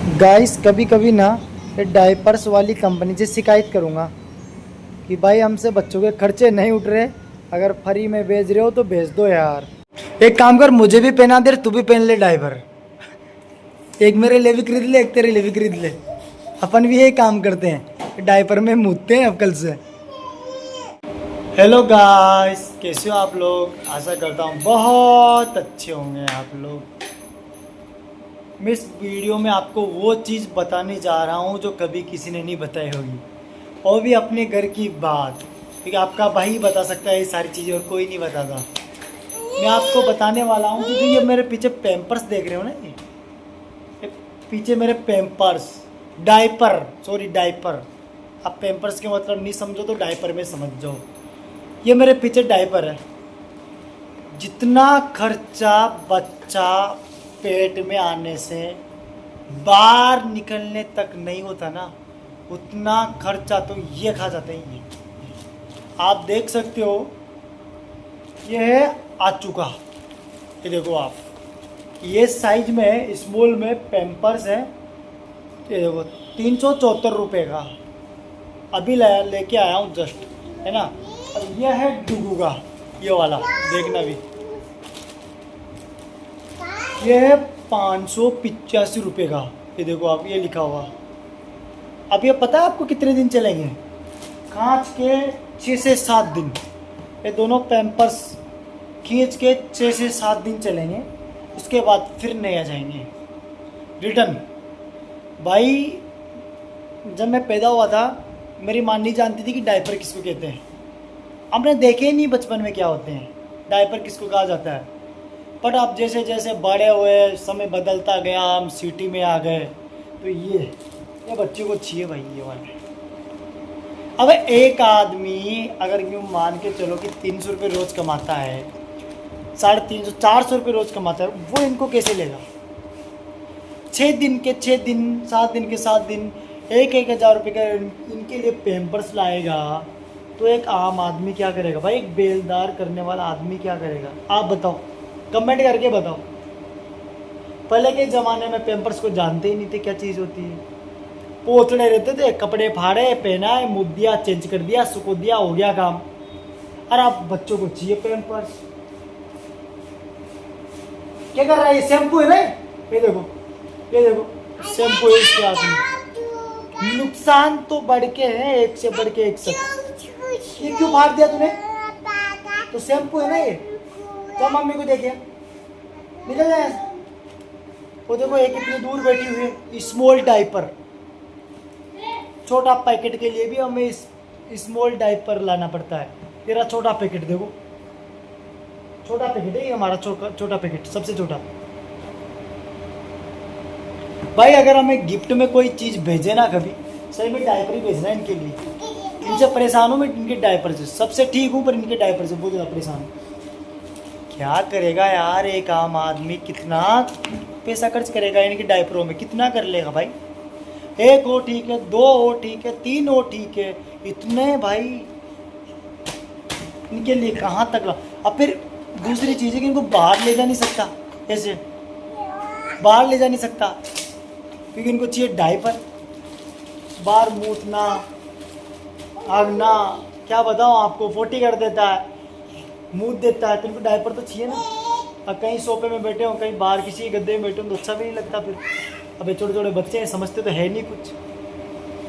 Guys कभी कभी ना ये डायपर्स वाली कंपनी से शिकायत करूँगा कि भाई हमसे बच्चों के खर्चे नहीं उठ रहे। अगर फ्री में भेज रहे हो तो भेज दो यार। एक काम कर, मुझे भी पहना दे, तू भी पहन ले डायपर। एक मेरे लिए भी खरीद ले, एक तेरे लिए भी खरीद ले। अपन भी यही काम करते हैं, डायपर में मूतते हैं अब कल से। हेलो गाइस, कैसे हो आप लोग? आशा करता हूँ बहुत अच्छे होंगे आप लोग। मैं इस वीडियो में आपको वो चीज़ बताने जा रहा हूँ जो कभी किसी ने नहीं बताई होगी, और भी अपने घर की बात, क्योंकि आपका भाई बता सकता है ये सारी चीज़ें और कोई नहीं बताता। मैं आपको बताने वाला हूँ क्योंकि ये मेरे पीछे पैम्पर्स देख रहे हो ना, ये पीछे मेरे पैम्पर्स, डायपर, सॉरी डायपर। आप पैम्पर्स के मतलब नहीं समझो तो डायपर में समझ जाओ। ये मेरे पीछे डायपर है। जितना खर्चा बच्चा पेट में आने से बाहर निकलने तक नहीं होता ना, उतना खर्चा तो ये खा जाते हैं। ये आप देख सकते हो, ये है आ चुका। ये देखो आप, ये साइज में स्मॉल में पैम्पर्स है। ये देखो 374 रुपये का अभी लेके आया हूँ जस्ट, है ना। और ये है डुगू का, ये वाला देखना भी, ये है 585 रुपये का। ये देखो आप, ये लिखा हुआ। अब ये पता है आपको कितने दिन चलेंगे? कांच के 6 से 7 दिन। ये दोनों पैम्पर्स खींच के 6 से 7 दिन चलेंगे, उसके बाद फिर नए आ जाएंगे रिटर्न। भाई जब मैं पैदा हुआ था, मेरी माँ नहीं जानती थी कि डायपर किसको कहते हैं। हमने देखे ही नहीं बचपन में क्या होते हैं, डायपर किसको कहा जाता है। बट अब जैसे जैसे बड़े हुए, समय बदलता गया, हम सिटी में आ गए, तो ये बच्चे को चाहिए भाई ये वाले। अब एक आदमी अगर यूँ मान के चलो कि 300 रुपये रोज़ कमाता है, 350 400 रुपये रोज़ कमाता है, वो इनको कैसे लेगा? 6 दिन के 6 दिन, 7 दिन के 7 दिन, 1,000 रुपये का इनके लिए पैम्पर्स लाएगा, तो एक आम आदमी क्या करेगा भाई? एक बेलदार करने वाला आदमी क्या करेगा? आप बताओ, कमेंट करके बताओ। पहले के ज़माने में पैम्पर्स को जानते ही नहीं थे क्या चीज़ होती है। पोतड़े रहते थे, कपड़े फाड़े, पहनाए, मुँह दिया, चेंज कर दिया, सुखो दिया, हो गया काम। और अब बच्चों को चाहिए पैम्पर्स। क्या कर रहा है? ये शैम्पू है ना, ये देखो, ये देखो शैम्पू है इसके हाथ में। नुकसान तो बढ़ के है, एक से बढ़ के एक से। ये क्यों फाड़ दिया तूने? तो शैम्पू है ना ये। तो मम्मी को देखिए, निकल जाए। वो देखो एक इतनी दूर बैठी हुई है। स्मॉल डायपर, छोटा पैकेट के लिए भी हमें स्मॉल डायपर लाना पड़ता है। तेरा छोटा पैकेट देखो, छोटा पैकेट है ये हमारा, छोटा पैकेट, सबसे छोटा। भाई अगर हमें गिफ्ट में कोई चीज़ भेजे ना, कभी सही में डायपर ही भेजना है इनके लिए। इनसे परेशान हूँ मैं, इनके डायपर से। सबसे ठीक हूँ पर इनके डायपर से बहुत ज़्यादा परेशान हूँ। क्या करेगा यार एक आम आदमी? कितना पैसा खर्च करेगा इनके डायपरों में? कितना कर लेगा भाई? एक हो ठीक है, 2 हो ठीक है, 3 हो ठीक है, इतने भाई इनके लिए कहाँ तक ला? अब फिर दूसरी चीज़ है कि इनको बाहर ले जा नहीं सकता, ऐसे बाहर ले जा नहीं सकता, क्योंकि इनको चाहिए डायपर। बाहर मूतना, आगना, क्या बताऊँ आपको, पोटी कर देता है, मुँह देता है, तो इनको डायपर तो चाहिए ना। और कहीं सोफे में बैठे हो, कहीं बाहर किसी गद्दे में बैठे हो, तो अच्छा भी नहीं लगता फिर। अब छोटे छोटे बच्चे हैं, समझते तो है नहीं कुछ।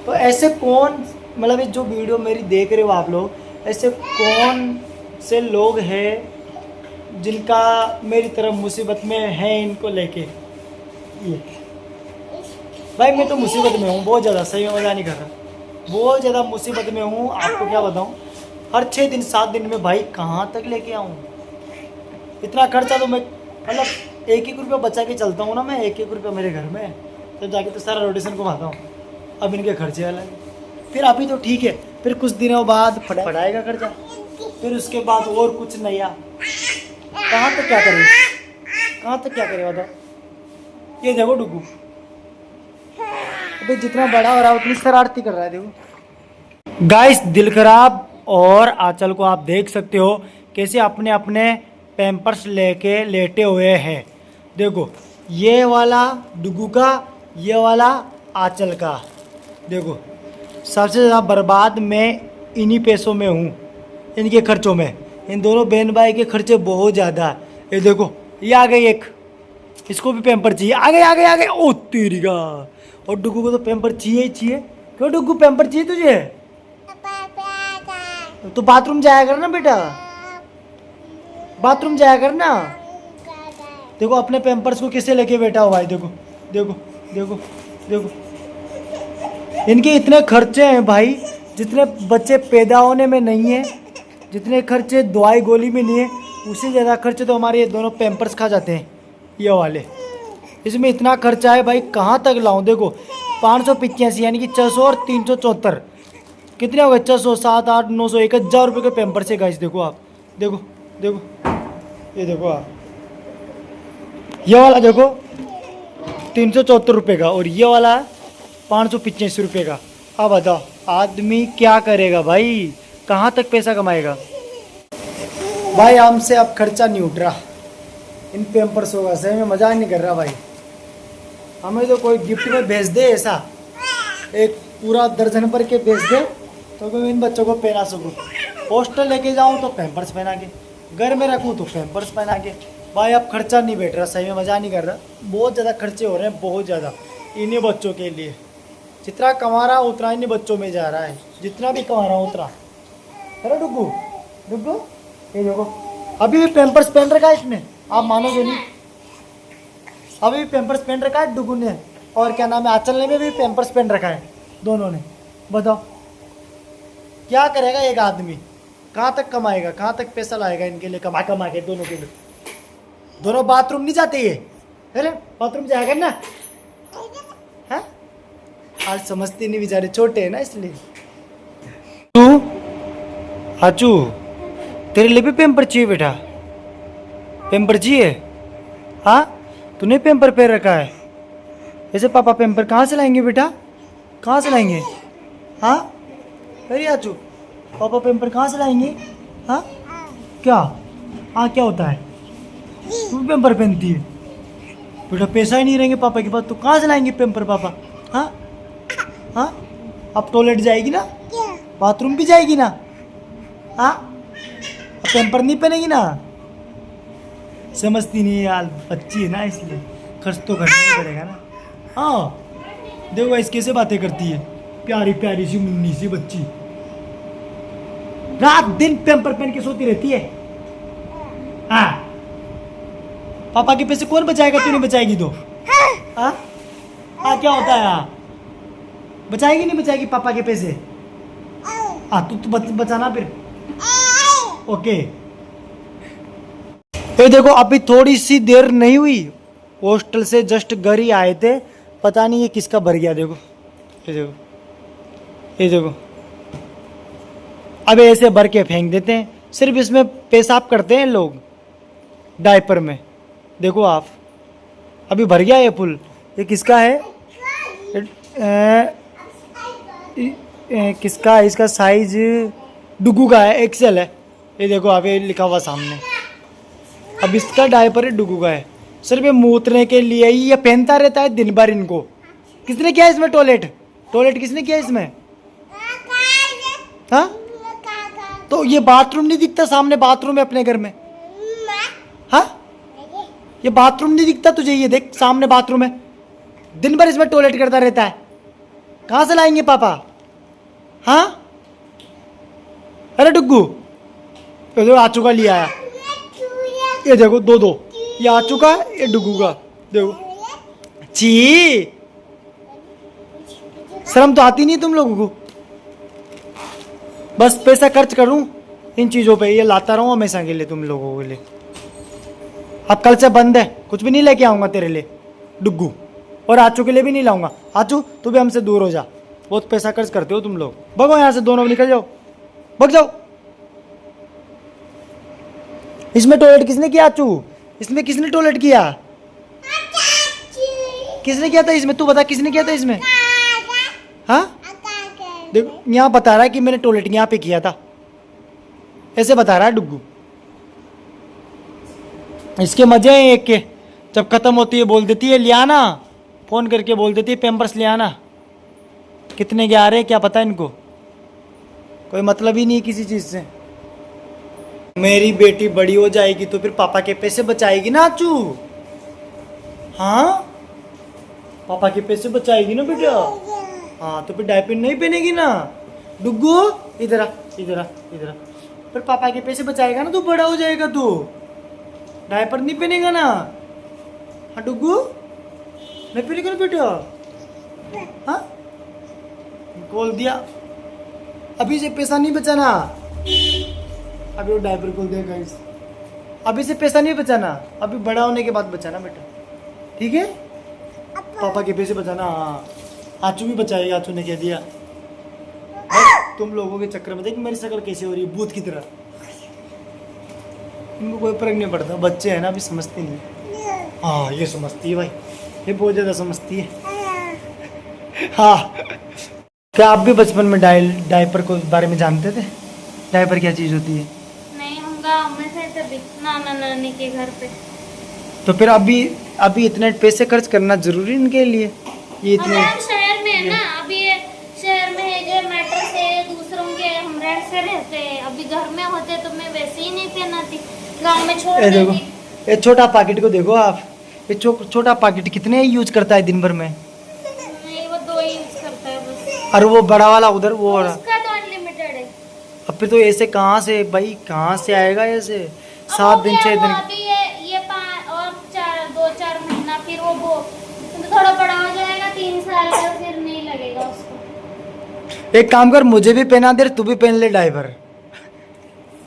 तो ऐसे कौन, मतलब जो वीडियो मेरी देख रहे हो आप लोग, ऐसे कौन से लोग हैं जिनका मेरी तरफ मुसीबत में है इनको लेके? ये भाई मैं तो मुसीबत में हूँ बहुत ज़्यादा, सही में मज़ा नहीं कर रहा, बहुत ज़्यादा मुसीबत में हूँ। आपको क्या बताऊँ, हर 6 दिन 7 दिन में भाई कहाँ तक लेके आऊँ? इतना खर्चा तो मैं, मतलब 1-1 रुपया बचा के चलता हूँ ना मैं, 1-1 रुपया मेरे घर में, तब जाके तो सारा रोटेशन घुमाता हूँ। अब इनके खर्चे अलग, फिर अभी तो ठीक है, फिर कुछ दिनों बाद पढ़ाई का खर्चा, फिर उसके बाद और कुछ नया। कहाँ तक क्या करें, कहाँ तक क्या करें बताओ? ये देखो डुगू, अभी जितना बड़ा हो रहा है उतनी शरारती कर रहा है। देखो गाइस, दिल खराब और आंचल को आप देख सकते हो कैसे अपने अपने पैम्पर्स लेके लेटे हुए हैं। देखो ये वाला डुगू का, ये वाला आंचल का। देखो सबसे ज़्यादा बर्बाद मैं इन्हीं पैसों में हूँ, इनके खर्चों में। इन दोनों बहन भाई के खर्चे बहुत ज़्यादा है। ये देखो ये आ गई एक, इसको भी पैम्पर चाहिए। आ गए आ गए आ गए। ओ तेरी का। और डुगू को तो पैम्पर चाहिए ही चाहिए। क्यों डुगू पैम्पर चाहिए तुझे? तो बाथरूम जाया कर ना बेटा, बाथरूम जाया कर ना। देखो अपने पैम्पर्स को किसे लेके बैठा हुआ है। देखो देखो देखो देखो, इनके इतने खर्चे हैं भाई, जितने बच्चे पैदा होने में नहीं है, जितने खर्चे दवाई गोली में नहीं है, उससे ज़्यादा खर्चे तो हमारे ये दोनों पैम्पर्स खा जाते हैं ये वाले। इसमें इतना खर्चा है भाई, कहाँ तक लाऊं। देखो 585 यानी कि 600 और 374 कितने हो गए? 600, 7, 8, 900, 1000 रुपये के पैम्पर्स है गाइस। देखो आप, देखो देखो, ये देखो आप, ये वाला देखो 374 रुपये का, और ये वाला 585 रुपये का। अब बताओ आदमी क्या करेगा भाई, कहाँ तक पैसा कमाएगा भाई। हमसे अब खर्चा नहीं उठ रहा इन पैम्पर्सों का, सही में मजाक नहीं कर रहा भाई। हमें तो कोई गिफ्ट में भेज दे, ऐसा एक पूरा दर्जन भर के भेज दे तो मैं इन बच्चों को पहना सकूँ। हॉस्टल लेके जाऊँ तो पैम्पर्स पहना के, घर में रखूँ तो पैम्पर्स पहना के। भाई अब खर्चा नहीं बैठ रहा, सही में मजाक नहीं कर रहा। बहुत ज़्यादा खर्चे हो रहे हैं, बहुत ज़्यादा इन्हीं बच्चों के लिए। जितना कमा रहा हूँ उतना इन्हीं बच्चों में जा रहा है, जितना भी कमा रहा हूँ उतना। अरे डुगू डुगू, ये देखो अभी भी पैम्पर्स पहन रखा है इसने, आप मानोगे नहीं। अभी भी पैम्पर्स पहन रखा है डुगू ने, और क्या नाम है आंचल ने भी पैम्पर्स पहन रखा है, दोनों ने। बताओ क्या करेगा एक आदमी, कहाँ तक कमाएगा, कहाँ तक पैसा लाएगा इनके लिए, कमा कमा के दोनों के लिए। दोनों बाथरूम नहीं जाते ये, अरे बाथरूम जाएगा ना। हाँ आज समझते नहीं बेचारे, छोटे हैं ना इसलिए। तू हाचू तेरे लिए भी पैम्पर चाहिए बेटा, पैम्पर चाहिए? हाँ तूने पैम्पर पहन रखा है ऐसे। पापा पैम्पर कहाँ से लाएंगे बेटा, कहाँ से लाएंगे? हाँ अरे आचू पापा पैम्पर कहाँ से लाएंगे? हाँ क्या? हाँ क्या होता है? तू पैम्पर पहनती है बेटा, पैसा ही नहीं रहेंगे पापा के पास तो कहाँ से लाएंगे पैम्पर पापा? हाँ हाँ अब टॉयलेट जाएगी ना, बाथरूम भी जाएगी ना। हाँ अब पैम्पर नहीं पहनेगी ना। समझती नहीं यार, बच्ची है ना इसलिए खर्च तो करना ही पड़ेगा ना। हाँ देखो इस कैसे बातें करती है, प्यारी प्यारी सी मुन्नी सी बच्ची, रात दिन पैम्पर पहन के सोती रहती है। हाँ पापा के पैसे कौन बचाएगा, तू नहीं बचाएगी तो? हाँ हाँ क्या होता है? हाँ बचाएगी नहीं बचाएगी पापा के पैसे? हाँ तू बचाना फिर। ओके ये देखो अभी थोड़ी सी देर नहीं हुई, हॉस्टल से जस्ट घर ही आए थे, पता नहीं ये किसका भर गया। देखो ये देखो ये देखो, अब ऐसे भर के फेंक देते हैं, सिर्फ इसमें पेशाब करते हैं लोग डायपर में। देखो आप अभी भर गया ये फुल। ये किसका है? किसका है? इसका साइज डुगू का है, एक्सेल है। ये देखो आप ये लिखा हुआ सामने। अब इसका डायपर है डुगू का है, सिर्फ ये मूतने के लिए ही ये पहनता रहता है दिन भर। इनको किसने किया इसमें टॉयलेट? टॉयलेट किसने किया इसमें? हाँ तो ये बाथरूम नहीं दिखता सामने? बाथरूम है अपने घर में। हाँ ये बाथरूम नहीं दिखता तुझे? ये देख सामने बाथरूम है, दिन भर इसमें टॉयलेट करता रहता है। कहाँ से लाएंगे पापा? हाँ अरे डुग्गू ये देखो आचू का लिया आया, ये देखो दो दो, ये आचू का ये डुग्गू का। देखो ची शर्म तो आती नहीं तुम लोगों को। बस पैसा खर्च करूं इन चीज़ों पे, ये लाता रहूं हमेशा के लिए तुम लोगों के लिए। अब कल से बंद है, कुछ भी नहीं लेके आऊंगा तेरे लिए डुग्गू, और आचू के लिए भी नहीं लाऊंगा। आचू तू भी हमसे दूर हो जा, बहुत पैसा खर्च करते हो तुम लोग। भगो यहाँ से, दोनों निकल जाओ, भग जाओ। इसमें टॉयलेट किसने किया आचू? इसमें किसने टॉयलेट किया? किसने किया था इसमें? तू बता किसने किया था इसमें? हाँ देखो यहाँ बता रहा है कि मैंने टॉयलेट यहाँ पे किया था, ऐसे बता रहा है डुग्गू। इसके मजे हैं एक के, जब खत्म होती है बोल देती है लिया ना, फ़ोन करके बोल देती है पैम्पर्स ले आना। कितने के आ रहे हैं क्या पता इनको, कोई मतलब ही नहीं किसी चीज़ से। मेरी बेटी बड़ी हो जाएगी तो फिर पापा के पैसे बचाएगी ना आचू। हाँ पापा के पैसे बचाएगी ना बेटा। हाँ तो फिर डायपर नहीं पहनेगी ना। डुग्गू इधर आ, इधर आ, इधर आ। फिर पापा के पैसे बचाएगा ना, तू बड़ा हो जाएगा तो डायपर नहीं पहनेगा ना। हाँ डुग्गू नहीं पहनेगा ना बेटा। हाँ खोल दिया, अभी से पैसा नहीं बचाना। अभी वो डायपर खोल दिया गाइस। अभी से पैसा नहीं बचाना, अभी बड़ा होने के बाद बचाना बेटा, ठीक है। पापा के पैसे बचाना। हाँ आचू भी बचाएगा, आचू ने कह दिया। तुम लोगों के चक्कर में देख मेरी शक्ल कैसे हो रही है, भूत की तरह। इनको कोई फर्क नहीं पड़ता, बच्चे हैं ना अभी समझते नहीं। हाँ ये समझती है भाई, ये बहुत ज़्यादा समझती है। हाँ क्या आप भी बचपन में डायपर को बारे में जानते थे? डायपर क्या चीज़ होती है? नहीं, हम गाँव में थे तभी नाना नानी के घर पे। तो फिर अभी इतने पैसे खर्च करना जरूरी इनके लिए? ये इतने हम शहर में है ना, अभी ये शहर में है जो मेट्रो से दूसरों के हम रेंट से रहते हैं। अभी घर में होते तो मैं वैसे ही नहीं पहनाती, गांव में छोड़ देखो देती। ये छोटा पैकेट को देखो आप, ये छोटा पैकेट कितने यूज करता है दिन भर में? नहीं वो 2 ही यूज करता है बस। और वो बड़ा वाला उधर वो वाला, उसका तो अनलिमिटेड है। अब फिर तो ऐसे कहाँ से भाई, कहाँ से आएगा ऐसे? अब 7 हो दिन गया 6 वो, दिन। अभी ये 5 और 2-4 महीना फिर वो तो थोड़ा बड़ा हो जाएगा, 3 साल का, फिर नहीं लगेगा उसको। एक काम कर, मुझे भी पहना दे, तू भी पहन ले डायपर।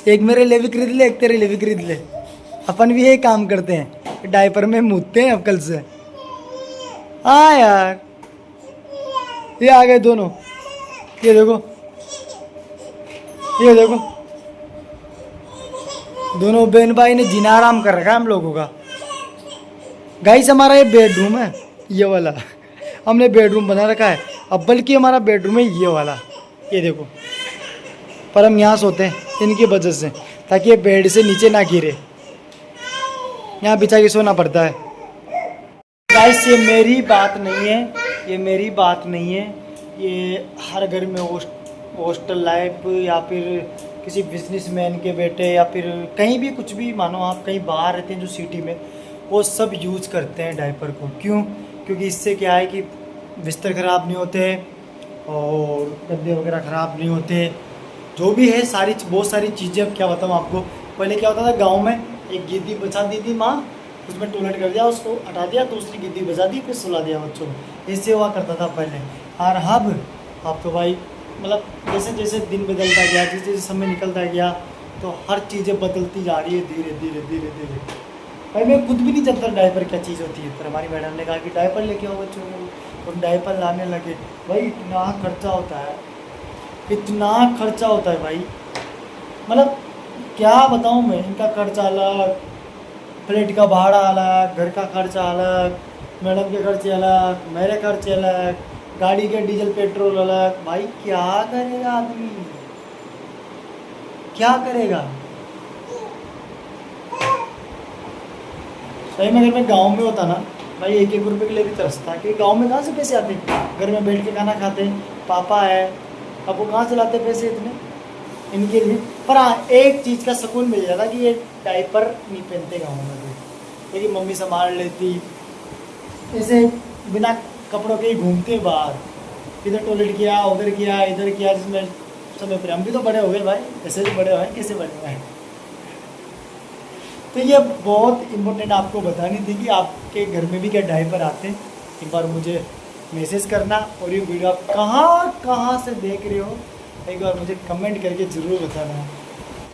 एक मेरे लिए भी खरीद ले, एक तेरे लिए भी खरीद ले। अपन भी यही काम करते हैं, डायपर में मूतते हैं अब कल से। हाँ यार ये आ गए दोनों, ये देखो, ये देखो दोनों बहन भाई ने जीना आराम कर रखा है हम लोगों का। गाइस हमारा ये बेडरूम है, ये वाला हमने बेडरूम बना रखा है। अब बल्कि हमारा बेडरूम है ये वाला, ये देखो। पर हम यहाँ सोते हैं इनकी वजह से, ताकि ये बेड से नीचे ना गिरे, यहाँ बिछा के सोना पड़ता है। गाइस ये मेरी बात नहीं है, ये मेरी बात नहीं है, ये हर घर में हॉस्टल लाइफ या फिर किसी बिजनेसमैन के बेटे या फिर कहीं भी कुछ भी, मानो आप कहीं बाहर रहते हैं जो सिटी में, वो सब यूज़ करते हैं डायपर को। क्यों? क्योंकि इससे क्या है कि बिस्तर ख़राब नहीं होते और गद्दे वगैरह ख़राब नहीं होते, जो भी है बहुत सारी चीज़ें। अब क्या बताऊँ आपको, पहले क्या होता था गांव में, एक गिद्दी बचा दी थी माँ, उसमें टॉयलेट कर दिया, उसको हटा दिया, दूसरी गिद्दी बचा दी, फिर सुला दिया बच्चों को। इससे हुआ करता था पहले। और अब तो भाई मतलब जैसे जैसे दिन बदलता गया, जैसे जैसे समय निकलता गया, तो हर चीज़ें बदलती जा रही है धीरे धीरे धीरे धीरे। भाई मैं खुद भी नहीं जानता डायपर क्या चीज़ होती है, पर हमारी मैडम ने कहा कि डायपर लेके आओ बच्चों को, और डायपर लाने लगे। भाई इतना खर्चा होता है, इतना खर्चा होता है भाई, मतलब क्या बताऊँ मैं। इनका खर्चा अलग, प्लेट का भाड़ा अलग, घर का खर्चा अलग, मैडम के खर्चे अलग, मेरे खर्चे अलग, गाड़ी के डीजल पेट्रोल अलग। भाई क्या करेगा आदमी, क्या करेगा? सही में अगर मैं गांव में होता ना भाई, 1-1 रुपये के लिए भी तरसता, क्योंकि गांव में कहाँ से पैसे आते? घर में बैठ के खाना खाते, पापा है, अब वो कहाँ से लाते पैसे इतने इनके लिए। पर हाँ एक चीज़ का सुकून मिल जाता कि ये डायपर नहीं पहनते गाँव में भी, लेकिन मम्मी संभाल लेती, ऐसे बिना कपड़ों के ही घूमते बाहर, इधर टॉयलेट किया, उधर किया, इधर किया, जिसमें समय पर हम भी तो बड़े हो गए भाई, ऐसे भी बड़े हुए हैं, कैसे बड़े हुए हैं। तो ये बहुत इम्पोर्टेंट आपको बतानी थी कि आपके घर में भी क्या डायपर आते हैं। एक बार मुझे मैसेज करना, और ये वीडियो आप कहाँ से देख रहे हो एक बार मुझे कमेंट करके ज़रूर बताना।